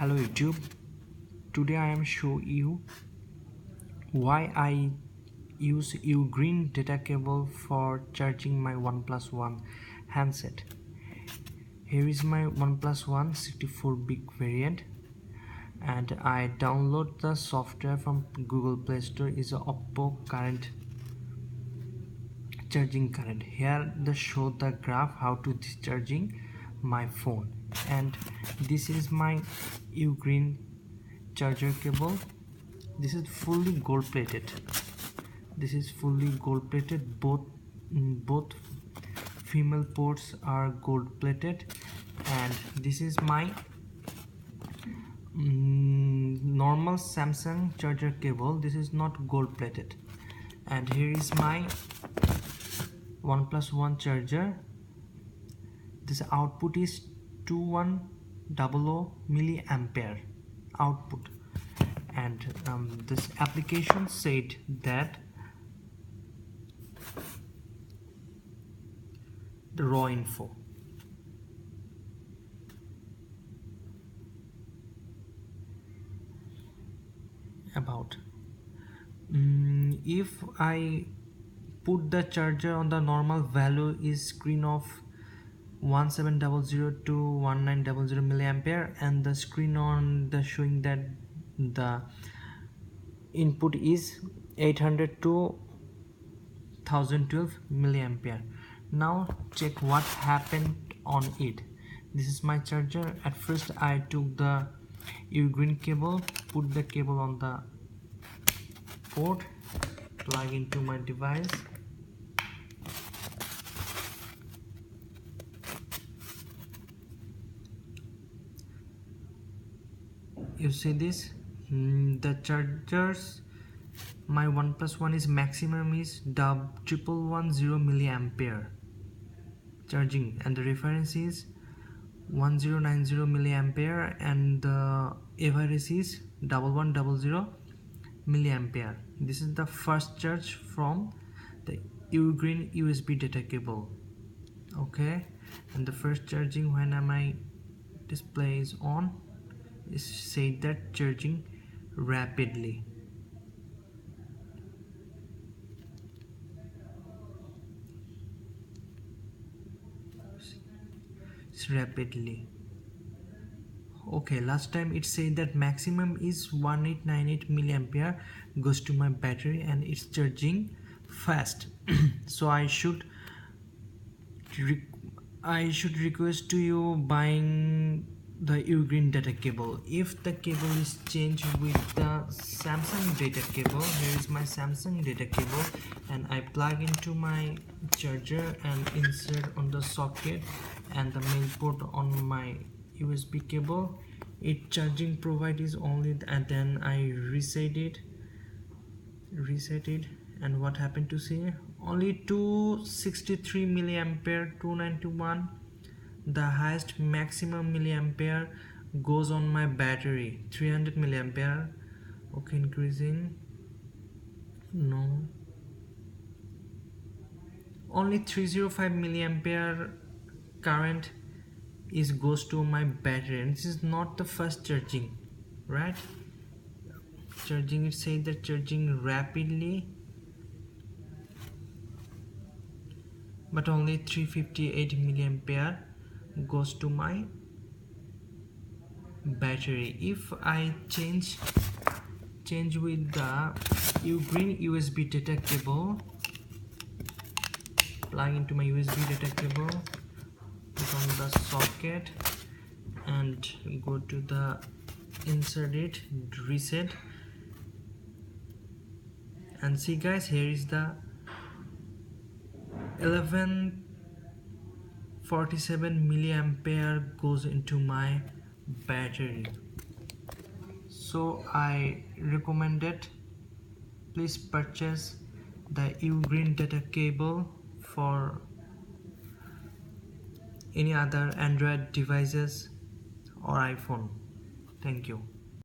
Hello YouTube. Today I am show you why I use UGREEN data cable for charging my Oneplus One handset. Here is my Oneplus One 64-bit variant, and I download the software from Google Play Store. Is a Oppo current charging current. Here they show the graph how to discharging my phone, and this is my UGREEN charger cable. This is fully gold plated. Both female ports are gold plated, and this is my normal Samsung charger cable. This is not gold plated. And here is my Oneplus One charger. This output is 2100 milliampere output, and this application said that the raw info about if I put the charger on the normal value is screen of 1700 to 1900 milliampere, and the screen on the showing that the input is 800 to 1012 milliampere. Now check what happened on it. This is my charger. At first I took the UGREEN cable, put the cable on the port, plug into my device. You see this, the chargers, my Oneplus One is maximum is 1110 milliampere charging, and the reference is 1090 milliampere, and the average is 1100 milliampere. This is the first charge from the UGREEN USB data cable. Okay, and the first charging when my display is on, is said that charging rapidly. It's rapidly. Okay, last time it said that maximum is 1898 milliampere goes to my battery, and it's charging fast. So I should request to you buying the UGREEN data cable. If the cable is changed with the Samsung data cable, here is my Samsung data cable, and I plug into my charger and insert on the socket and the main port on my USB cable. It charging provide is only, and then I reset it, and what happened to see only 263 milliampere, 291. The highest maximum milliampere goes on my battery, 300 milliampere. Okay, increasing. No, only 305 milliampere current is goes to my battery, and this is not the first charging, right? Charging, it says that charging rapidly, but only 358 milliampere goes to my battery. If I change with the UGREEN USB data cable, plug into my USB data cable, put on the socket and go to the insert it, reset, and see guys, here is the 1147 milliampere goes into my battery. So I recommended, please purchase the UGREEN data cable for any other Android devices or iPhone. Thank you.